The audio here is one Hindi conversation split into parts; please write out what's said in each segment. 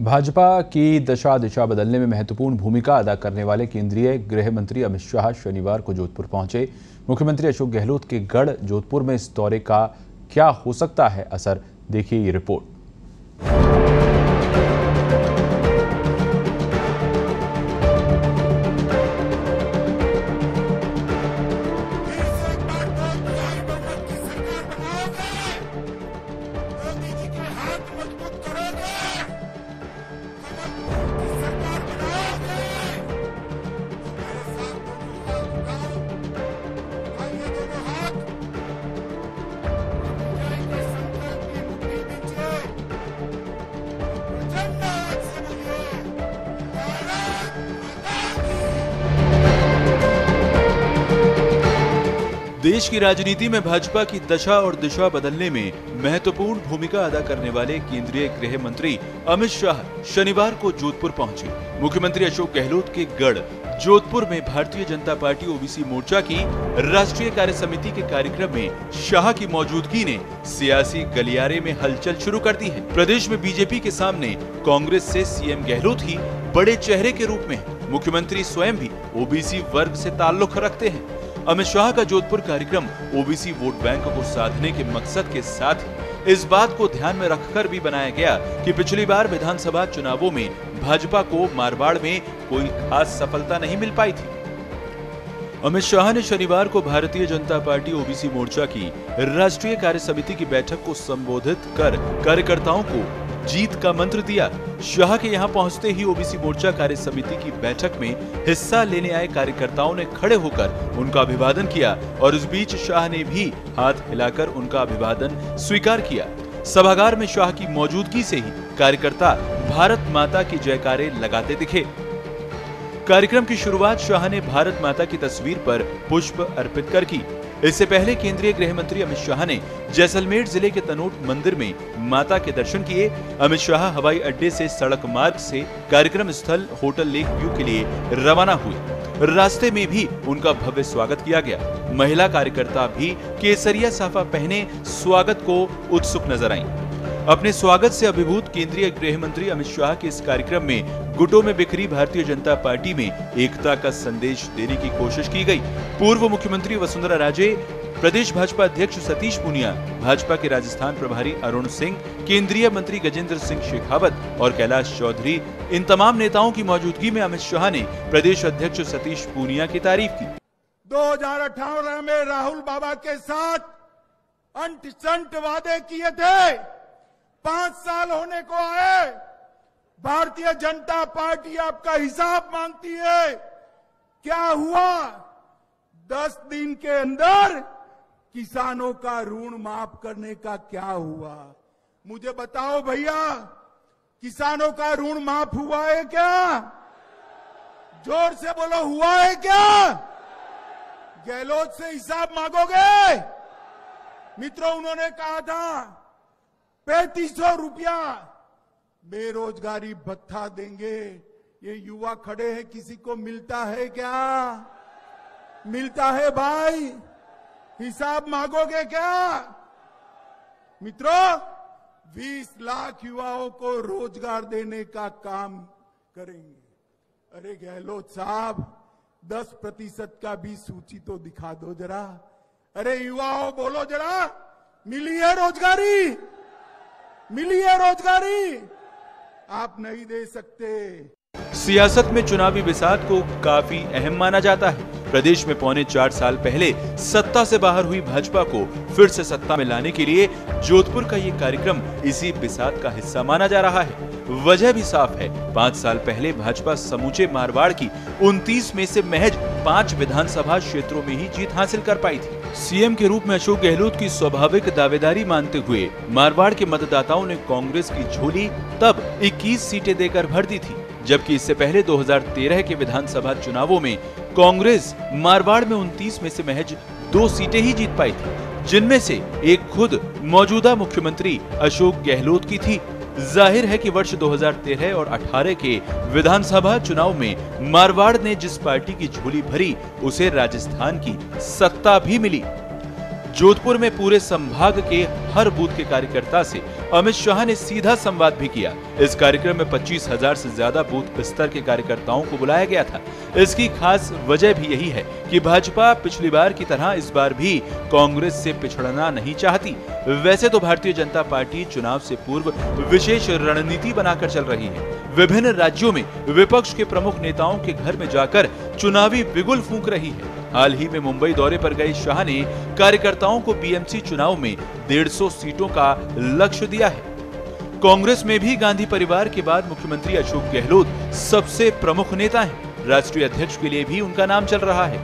भाजपा की दशा दिशा बदलने में महत्वपूर्ण भूमिका अदा करने वाले केंद्रीय गृह मंत्री अमित शाह शनिवार को जोधपुर पहुंचे। मुख्यमंत्री अशोक गहलोत के गढ़ जोधपुर में इस दौरे का क्या हो सकता है असर, देखिए ये रिपोर्ट। देश की राजनीति में भाजपा की दशा और दिशा बदलने में महत्वपूर्ण भूमिका अदा करने वाले केंद्रीय गृह मंत्री अमित शाह शनिवार को जोधपुर पहुंचे। मुख्यमंत्री अशोक गहलोत के गढ़ जोधपुर में भारतीय जनता पार्टी ओबीसी मोर्चा की राष्ट्रीय कार्य समिति के कार्यक्रम में शाह की मौजूदगी ने सियासी गलियारे में हलचल शुरू कर दी है। प्रदेश में बीजेपी के सामने कांग्रेस से सीएम गहलोत ही बड़े चेहरे के रूप में है। मुख्यमंत्री स्वयं भी ओबीसी वर्ग से ताल्लुक रखते हैं। अमित शाह का जोधपुर कार्यक्रम ओबीसी वोट बैंक को साधने के मकसद के साथ ही इस बात को ध्यान में रखकर भी बनाया गया कि पिछली बार विधानसभा चुनावों में भाजपा को मारवाड़ में कोई खास सफलता नहीं मिल पाई थी। अमित शाह ने शनिवार को भारतीय जनता पार्टी ओबीसी मोर्चा की राष्ट्रीय कार्य समिति की बैठक को संबोधित कर कार्यकर्ताओं को जीत का मंत्र दिया। शाह के यहां पहुंचते ही ओबीसी मोर्चा कार्य समिति की बैठक में हिस्सा लेने आए कार्यकर्ताओं ने खड़े होकर उनका अभिवादन किया और इस बीच शाह ने भी हाथ हिलाकर उनका अभिवादन स्वीकार किया। सभागार में शाह की मौजूदगी से ही कार्यकर्ता भारत माता की जयकारे लगाते दिखे। कार्यक्रम की शुरुआत शाह ने भारत माता की तस्वीर पर पुष्प अर्पित कर की। इससे पहले केंद्रीय गृह मंत्री अमित शाह ने जैसलमेर जिले के तनोट मंदिर में माता के दर्शन किए। अमित शाह हवाई अड्डे से सड़क मार्ग से कार्यक्रम स्थल होटल लेक व्यू के लिए रवाना हुए। रास्ते में भी उनका भव्य स्वागत किया गया। महिला कार्यकर्ता भी केसरिया साफा पहने स्वागत को उत्सुक नजर आईं। अपने स्वागत से अभिभूत केंद्रीय गृह मंत्री अमित शाह के इस कार्यक्रम में गुटों में बिखरी भारतीय जनता पार्टी में एकता का संदेश देने की कोशिश की गई। पूर्व मुख्यमंत्री वसुंधरा राजे, प्रदेश भाजपा अध्यक्ष सतीश पूनिया, भाजपा के राजस्थान प्रभारी अरुण सिंह, केंद्रीय मंत्री गजेंद्र सिंह शेखावत और कैलाश चौधरी, इन तमाम नेताओं की मौजूदगी में अमित शाह ने प्रदेश अध्यक्ष सतीश पूनिया की तारीफ की। 2018 में राहुल बाबा के साथ अंट संट वादे किए थे, 5 साल होने को आए। भारतीय जनता पार्टी आपका हिसाब मांगती है। क्या हुआ? 10 दिन के अंदर किसानों का ऋण माफ करने का क्या हुआ? मुझे बताओ भैया, किसानों का ऋण माफ हुआ है क्या? जोर से बोलो, हुआ है क्या? गहलोत से हिसाब मांगोगे? मित्रों, उन्होंने कहा था 3500 रुपया बेरोजगारी भत्ता देंगे। ये युवा खड़े हैं, किसी को मिलता है क्या? मिलता है भाई? हिसाब मांगोगे क्या? मित्रों, 20 लाख युवाओं को रोजगार देने का काम करेंगे। अरे गहलोत साहब, 10% का भी सूची तो दिखा दो जरा। अरे युवाओं, बोलो जरा, मिली है रोजगारी? मिली है रोजगारी? आप नहीं दे सकते। सियासत में चुनावी बिसात को काफी अहम माना जाता है। प्रदेश में पौने 4 साल पहले सत्ता से बाहर हुई भाजपा को फिर से सत्ता में लाने के लिए जोधपुर का ये कार्यक्रम इसी बिसात का हिस्सा माना जा रहा है। वजह भी साफ है। 5 साल पहले भाजपा समूचे मारवाड़ की 29 में से महज 5 विधानसभा क्षेत्रों में ही जीत हासिल कर पाई थी। सीएम के रूप में अशोक गहलोत की स्वाभाविक दावेदारी मानते हुए मारवाड़ के मतदाताओं ने कांग्रेस की झोली तब 21 सीटें देकर भर दी थी, जबकि इससे पहले 2013 के विधानसभा चुनावों में कांग्रेस मारवाड़ में 29 में से महज 2 सीटें ही जीत पाई थी, जिनमें से एक खुद मौजूदा मुख्यमंत्री अशोक गहलोत की थी। जाहिर है कि वर्ष 2013 और 18 के विधानसभा चुनाव में मारवाड़ ने जिस पार्टी की झोली भरी, उसे राजस्थान की सत्ता भी मिली। जोधपुर में पूरे संभाग के हर बूथ के कार्यकर्ता से अमित शाह ने सीधा संवाद भी किया। इस कार्यक्रम में 25,000 से ज्यादा बूथ स्तर के कार्यकर्ताओं को बुलाया गया था। इसकी खास वजह भी यही है कि भाजपा पिछली बार की तरह इस बार भी कांग्रेस से पिछड़ना नहीं चाहती। वैसे तो भारतीय जनता पार्टी चुनाव से पूर्व विशेष रणनीति बनाकर चल रही है। विभिन्न राज्यों में विपक्ष के प्रमुख नेताओं के घर में जाकर चुनावी बिगुल फूंक रही है। हाल ही में मुंबई दौरे पर गए शाह ने कार्यकर्ताओं को बीएमसी चुनाव में 150 सीटों का लक्ष्य दिया है। कांग्रेस में भी गांधी परिवार के बाद मुख्यमंत्री अशोक गहलोत सबसे प्रमुख नेता हैं। राष्ट्रीय अध्यक्ष के लिए भी उनका नाम चल रहा है।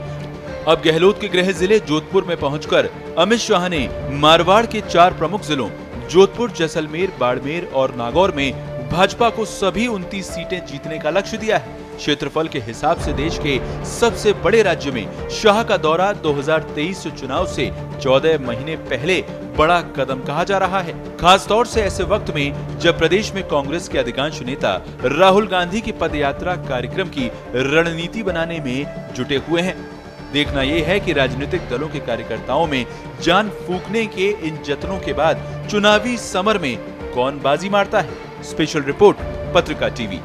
अब गहलोत के गृह जिले जोधपुर में पहुंचकर अमित शाह ने मारवाड़ के 4 प्रमुख जिलों जोधपुर, जैसलमेर, बाड़मेर और नागौर में भाजपा को सभी 29 सीटें जीतने का लक्ष्य दिया है। क्षेत्रफल के हिसाब से देश के सबसे बड़े राज्य में शाह का दौरा 2023 चुनाव से 14 महीने पहले बड़ा कदम कहा जा रहा है। खास तौर से ऐसे वक्त में जब प्रदेश में कांग्रेस के अधिकांश नेता राहुल गांधी की पदयात्रा कार्यक्रम की रणनीति बनाने में जुटे हुए हैं। देखना यह है कि राजनीतिक दलों के कार्यकर्ताओं में जान फूंकने के इन जतनों के बाद चुनावी समर में कौन बाजी मारता है। स्पेशल रिपोर्ट, पत्रिका टीवी।